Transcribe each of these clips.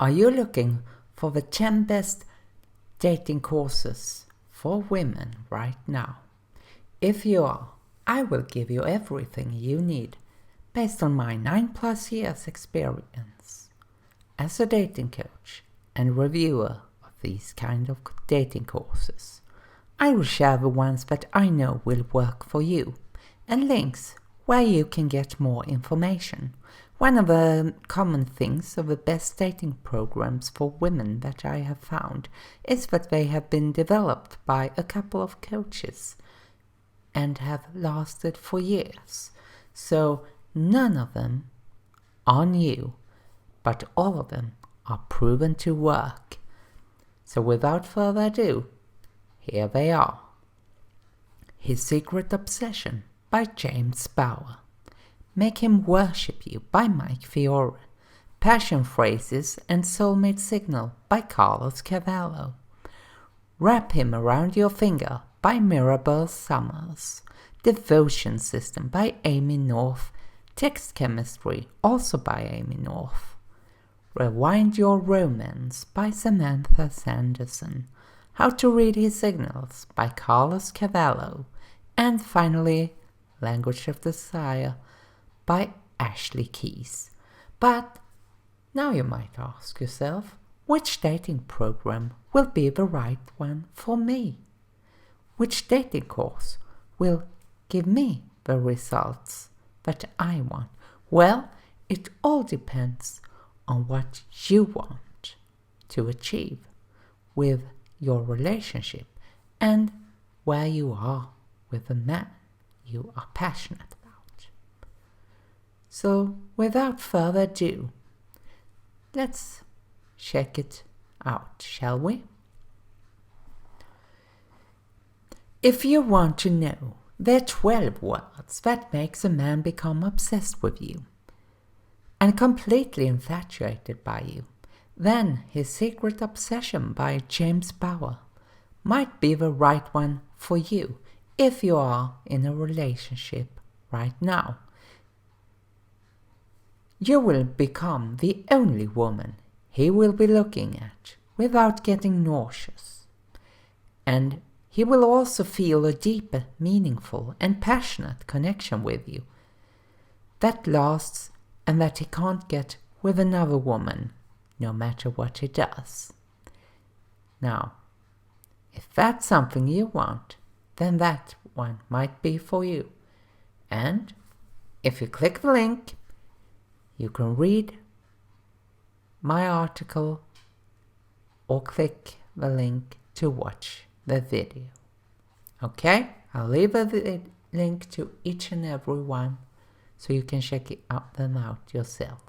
Are you looking for the 10 best dating courses for women right now? If you are, I will give you everything you need based on my 9+ years experience as a dating coach and reviewer of these kind of dating courses. I will share the ones that I know will work for you and links where you can get more information. One of the common things of the best dating programs for women that I have found is that they have been developed by a couple of coaches and have lasted for years. So none of them are new, but all of them are proven to work. So without further ado, here they are. His Secret Obsession by James Bauer. Make Him Worship You by Fiore. Passion Phrases and Soulmate Signal by Cavallo. Wrap Him Around Your Finger by Mirabelle Summers. Devotion System by Amy North. Text Chemistry also by Amy North. Rewind Your Romance by Samantha Sanderson. How to Read His Signals by Cavallo. And finally, Language of Desire by Ashley Keys. But now you might ask yourself, which dating program will be the right one for me? Which dating course will give me the results that I want? Well, it all depends on what you want to achieve with your relationship and where you are with the man you are passionate about. So, without further ado, let's check it out, shall we? If you want to know the 12 words that makes a man become obsessed with you and completely infatuated by you, then His Secret Obsession by James Bauer might be the right one for you if you are in a relationship right now. You will become the only woman he will be looking at without getting nauseous. And he will also feel a deeper, meaningful and passionate connection with you that lasts and that he can't get with another woman, no matter what he does. Now, if that's something you want, then that one might be for you. And if you click the link, you can read my article or click the link to watch the video. Okay? I'll leave a link to each and every one so you can check them out yourself.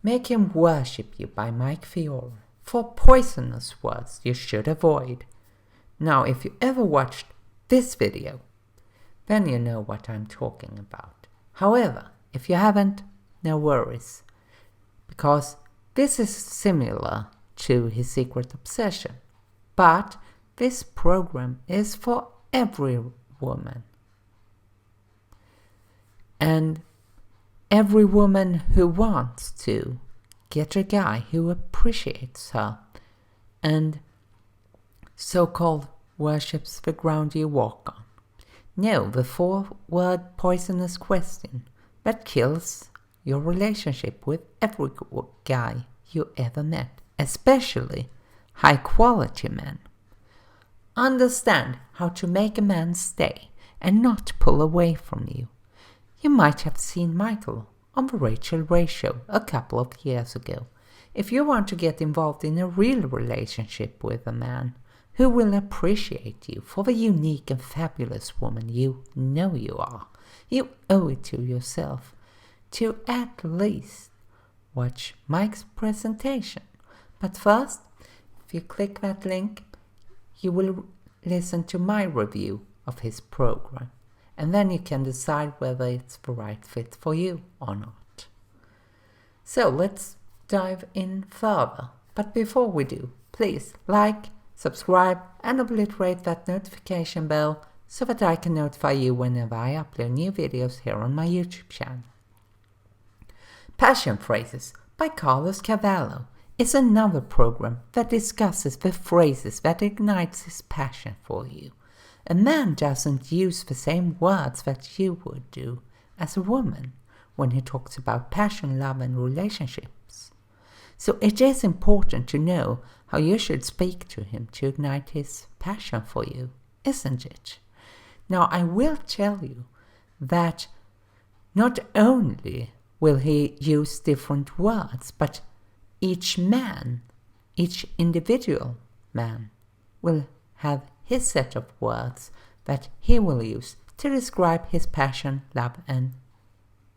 Make Him Worship You by Fiore. For poisonous words you should avoid. Now, if you ever watched this video, then you know what I'm talking about. However, if you haven't, no worries, because this is similar to His Secret Obsession, but this program is for every woman. And every woman who wants to get a guy who appreciates her and so-called worships the ground you walk on. Know the 4-word poisonous question that kills your relationship with every guy you ever met, especially high-quality men. Understand how to make a man stay and not pull away from you. You might have seen Michael on the Rachel Ray show a couple of years ago. If you want to get involved in a real relationship with a man who will appreciate you for the unique and fabulous woman you know you are, you owe it to yourself to at least watch Mike's presentation. But first, if you click that link, you will listen to my review of his program, and then you can decide whether it's the right fit for you or not. So let's dive in further. But before we do, please like, subscribe and obliterate that notification bell so that I can notify you whenever I upload new videos here on my YouTube channel. Passion Phrases by Carlos Cavallo is another program that discusses the phrases that ignites his passion for you. A man doesn't use the same words that you would do as a woman when he talks about passion, love, and relationships. So it is important to know how you should speak to him to ignite his passion for you, isn't it? Now, I will tell you that not only will he use different words, but each individual man, will have his set of words that he will use to describe his passion, love, and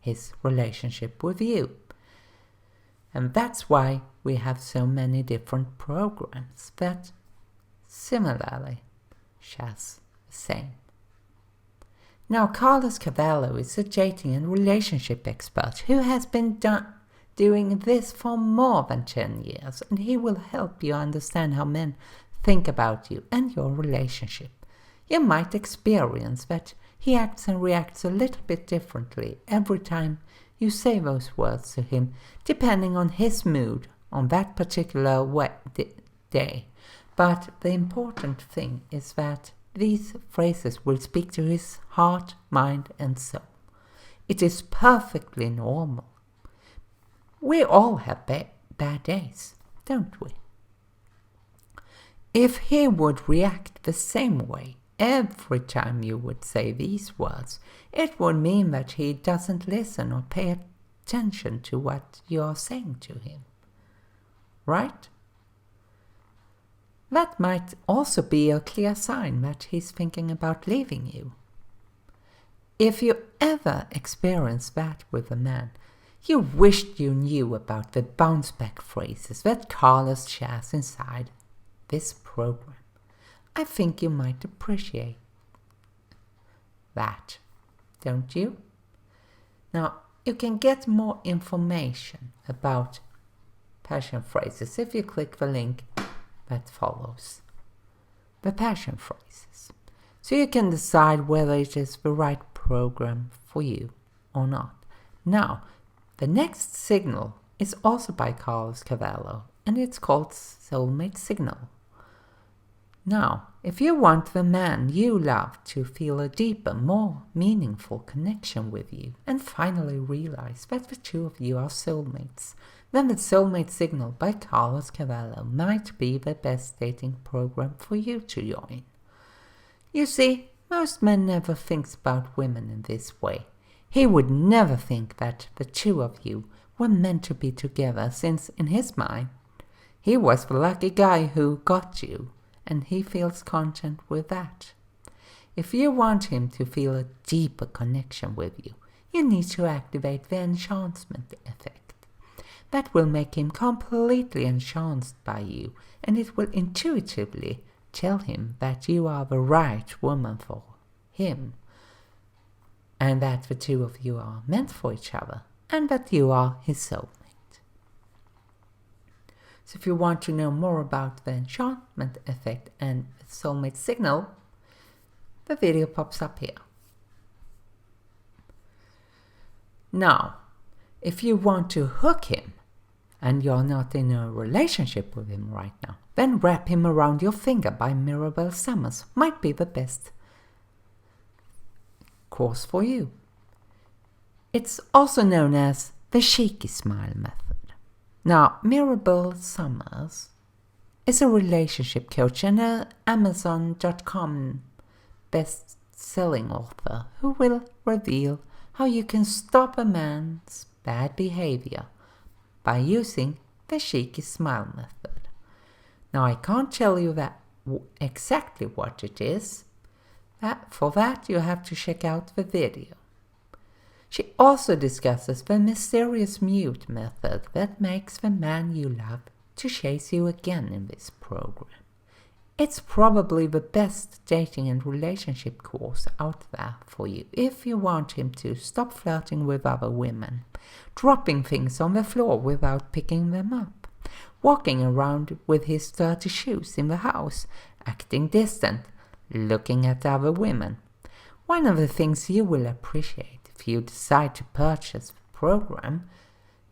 his relationship with you. And that's why we have so many different programs that similarly shares the same. Now, Carlos Cavallo is a dating and relationship expert who has been doing this for more than 10 years, and he will help you understand how men think about you and your relationship. You might experience that he acts and reacts a little bit differently every time you say those words to him, depending on his mood on that particular day. But the important thing is that these phrases will speak to his heart, mind, and soul. It is perfectly normal. We all have bad days, don't we? If he would react the same way every time you would say these words, it would mean that he doesn't listen or pay attention to what you are saying to him. Right? That might also be a clear sign that he's thinking about leaving you. If you ever experience that with a man, you wished you knew about the bounce-back phrases that Carlos shares inside this program. I think you might appreciate that, don't you? Now, you can get more information about passion phrases if you click the link that follows the passion phrases, so you can decide whether it is the right program for you or not. Now, the next signal is also by Carlos Cavallo, and it's called Soulmate Signal. Now, if you want the man you love to feel a deeper, more meaningful connection with you and finally realize that the two of you are soulmates, then the Soulmate Signal by Carlos Cavallo might be the best dating program for you to join. You see, most men never think about women in this way. He would never think that the two of you were meant to be together, since in his mind, he was the lucky guy who got you, and he feels content with that. If you want him to feel a deeper connection with you, you need to activate the enchantment effect. That will make him completely enchanted by you, and it will intuitively tell him that you are the right woman for him, and that the two of you are meant for each other, and that you are his soulmate. So if you want to know more about the enchantment effect and soulmate signal, the video pops up here. Now, if you want to hook him, and you're not in a relationship with him right now, then Wrap Him Around Your Finger by Mirabelle might be the best course for you. It's also known as the Cheeky Smile method. Now, Mirabelle is a relationship coach and an Amazon.com best-selling author who will reveal how you can stop a man's bad behavior by using the Cheeky Smile method. Now, I can't tell you that exactly what it is. For that, you have to check out the video. She also discusses the mysterious mute method that makes the man you love to chase you again in this program. It's probably the best dating and relationship course out there for you if you want him to stop flirting with other women, dropping things on the floor without picking them up, walking around with his dirty shoes in the house, acting distant, looking at other women. One of the things you will appreciate if you decide to purchase the program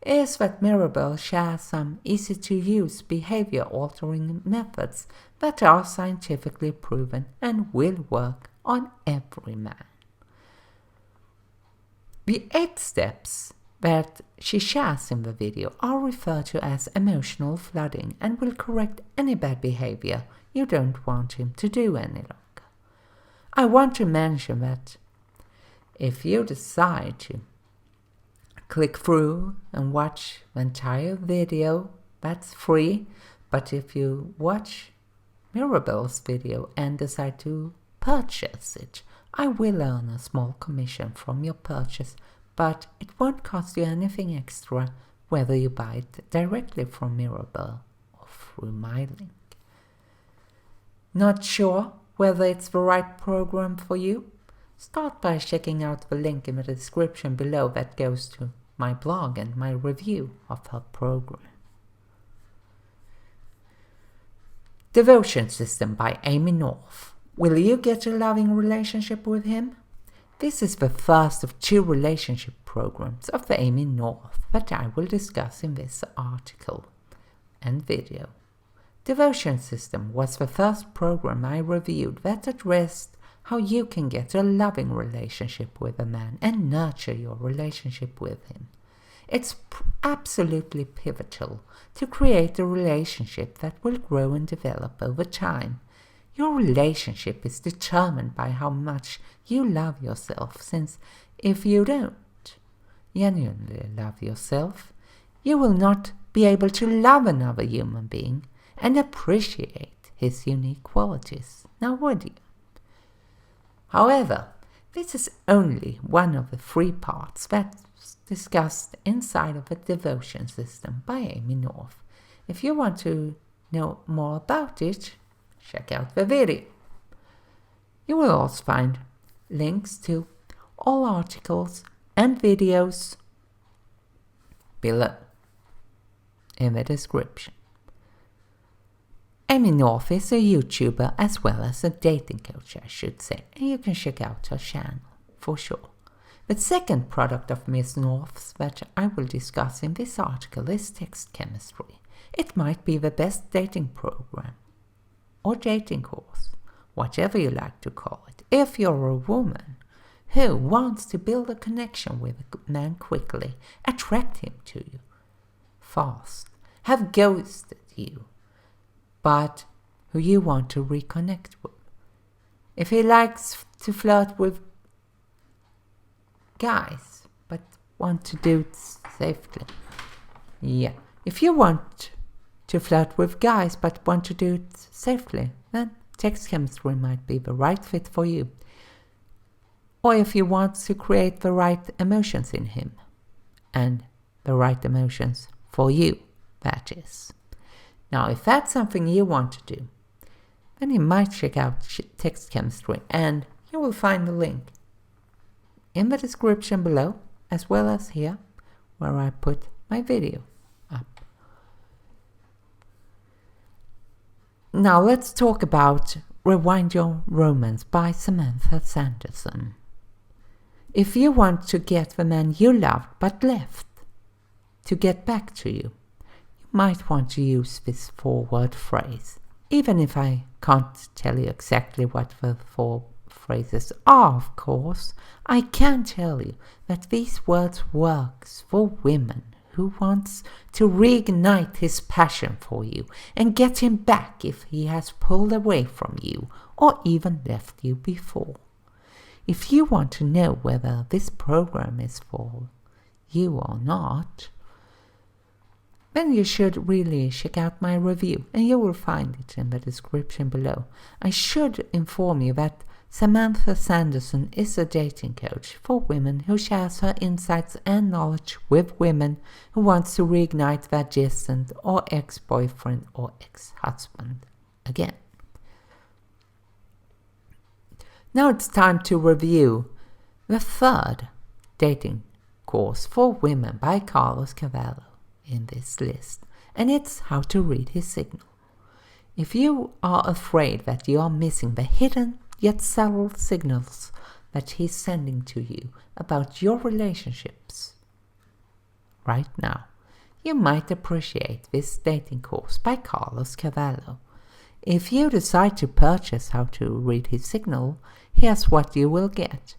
is that Mirabelle shares some easy-to-use behavior-altering methods that are scientifically proven and will work on every man. The 8 steps that she shares in the video are referred to as emotional flooding and will correct any bad behavior you don't want him to do any longer. I want to mention that if you decide to click through and watch the entire video, that's free, but if you watch Mirabelle's video and decide to purchase it, I will earn a small commission from your purchase, but it won't cost you anything extra whether you buy it directly from Mirabelle or through my link. Not sure whether it's the right program for you? Start by checking out the link in the description below that goes to my blog and my review of her program. Devotion System by Amy North. Will you get a loving relationship with him? This is the first of 2 relationship programs of the Amy North that I will discuss in this article and video. Devotion System was the first program I reviewed that addressed how you can get a loving relationship with a man and nurture your relationship with him. It's absolutely pivotal to create a relationship that will grow and develop over time. Your relationship is determined by how much you love yourself, since if you don't genuinely love yourself, you will not be able to love another human being and appreciate his unique qualities. Now would you? However, this is only one of the 3 parts that's discussed inside of the Devotion System by Amy North. If you want to know more about it, check out the video. You will also find links to all articles and videos below in the description. Amy North is a YouTuber as well as a dating coach, I should say, and you can check out her channel for sure. The second product of Miss North's that I will discuss in this article is text chemistry. It might be the best dating program or dating course, whatever you like to call it, if you're a woman who wants to build a connection with a man quickly, attract him to you fast, have ghosted you, but who you want to reconnect with. If he likes to flirt with guys, but want to do it safely. Yeah, if you want to flirt with guys, but want to do it safely, then text chemistry might be the right fit for you. Or if you want to create the right emotions in him, and the right emotions for you, that is. Now, if that's something you want to do, then you might check out text chemistry, and you will find the link in the description below, as well as here, where I put my video up. Now let's talk about Rewind Your Romance by Samantha Sanderson. If you want to get the man you loved but left to get back to you, you might want to use this 4-word phrase. Even if I can't tell you exactly what the 4 phrases are, of course, I can tell you that these words works for women who wants to reignite his passion for you and get him back if he has pulled away from you or even left you before. If you want to know whether this program is for you or not, then you should really check out my review, and you will find it in the description below. I should inform you that Samantha Sanderson is a dating coach for women who shares her insights and knowledge with women who wants to reignite their distant or ex-boyfriend or ex-husband again. Now it's time to review the 3rd dating course for women by Cavallo in this list, and it's how to read his signal. If you are afraid that you are missing the hidden yet subtle signals that he's sending to you about your relationships right now. You might appreciate this dating course by Cavallo. If you decide to purchase How to Read His Signal, here's what you will get.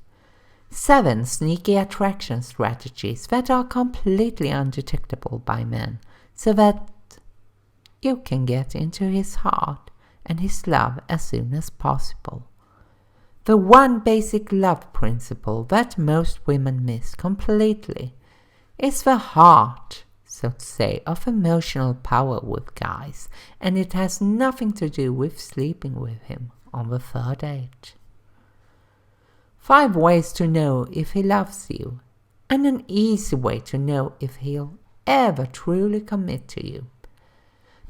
7 sneaky attraction strategies that are completely undetectable by men, so that you can get into his heart and his love as soon as possible. The one basic love principle that most women miss completely is the heart, so to say, of emotional power with guys, and it has nothing to do with sleeping with him on the third date. 5 ways to know if he loves you, and an easy way to know if he'll ever truly commit to you.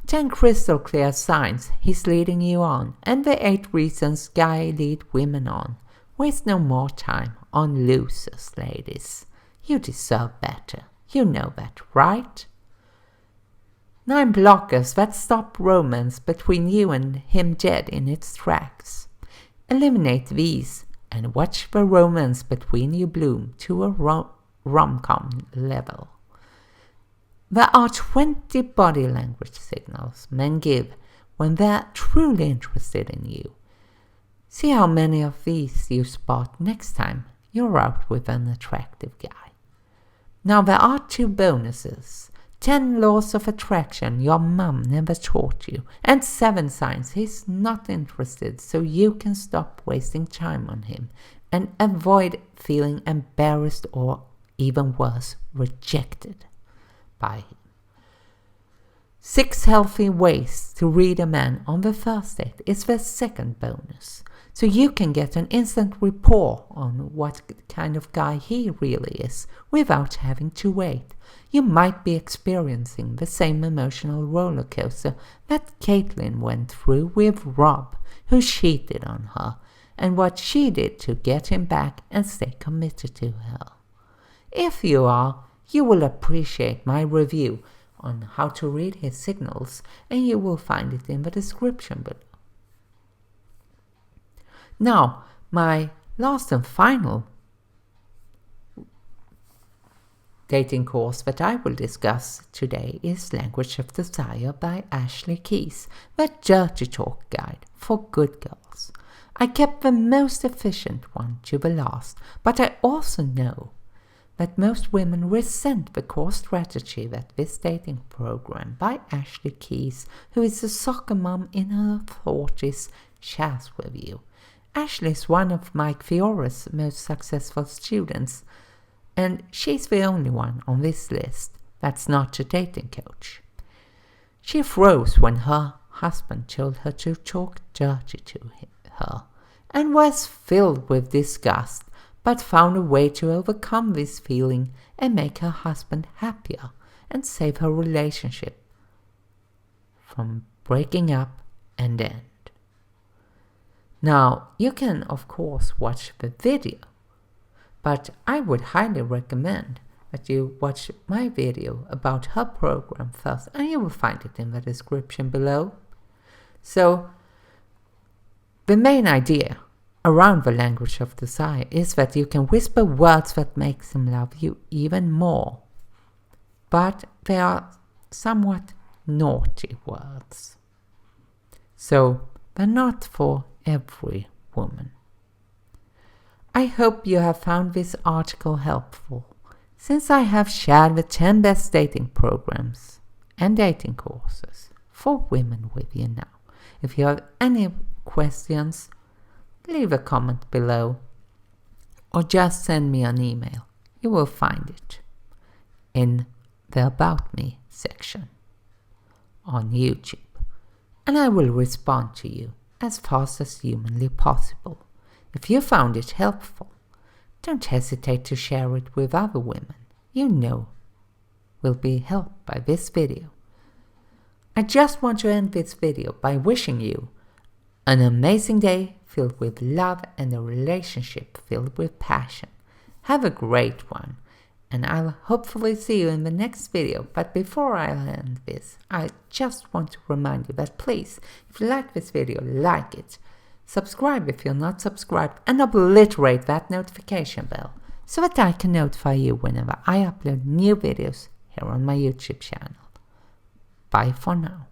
10 crystal clear signs he's leading you on, and the 8 reasons guys lead women on. Waste no more time on losers, ladies. You deserve better. You know that, right? 9 blockers that stop romance between you and him dead in its tracks. Eliminate these and watch the romance between you bloom to a rom-com level. There are 20 body language signals men give when they're truly interested in you. See how many of these you spot next time you're out with an attractive guy. Now there are 2 bonuses. 10 laws of attraction your mum never taught you, and 7 signs he's not interested so you can stop wasting time on him and avoid feeling embarrassed or, even worse, rejected by him. 6 healthy ways to read a man on the first date is the second bonus, so you can get an instant rapport on what kind of guy he really is without having to wait. You might be experiencing the same emotional roller coaster that Caitlin went through with Rob, who cheated on her, and what she did to get him back and stay committed to her. If you are, you will appreciate my review on How to Read His Signals, and you will find it in the description below. Now, my last and final dating course that I will discuss today is Language of Desire by Ashley Keys, the dirty talk guide for good girls. I kept the most efficient one to the last, but I also know that most women resent the core strategy that this dating program by Ashley Keys, who is a soccer mom in her 40s, shares with you. Ashley is one of Mike Fiore's most successful students, and she's the only one on this list that's not a dating coach. She froze when her husband told her to talk dirty to her, and was filled with disgust, but found a way to overcome this feeling and make her husband happier and save her relationship from breaking up and end. Now, you can of course watch the video, but I would highly recommend that you watch my video about her program first, and you will find it in the description below. So, the main idea around the language of desire is that you can whisper words that make them love you even more, but they are somewhat naughty words, so they're not for every woman. I hope you have found this article helpful, since I have shared the 10 best dating programs and dating courses for women with you now. If you have any questions, leave a comment below or just send me an email. You will find it in the About Me section on YouTube, and I will respond to you as fast as humanly possible. If you found it helpful, don't hesitate to share it with other women you know will be helped by this video. I just want to end this video by wishing you an amazing day filled with love and a relationship filled with passion. Have a great one, and I'll hopefully see you in the next video. But before I end this, I just want to remind you that please, if you like this video, like it, subscribe if you're not subscribed, and obliterate that notification bell so that I can notify you whenever I upload new videos here here on my YouTube channel. Bye for now.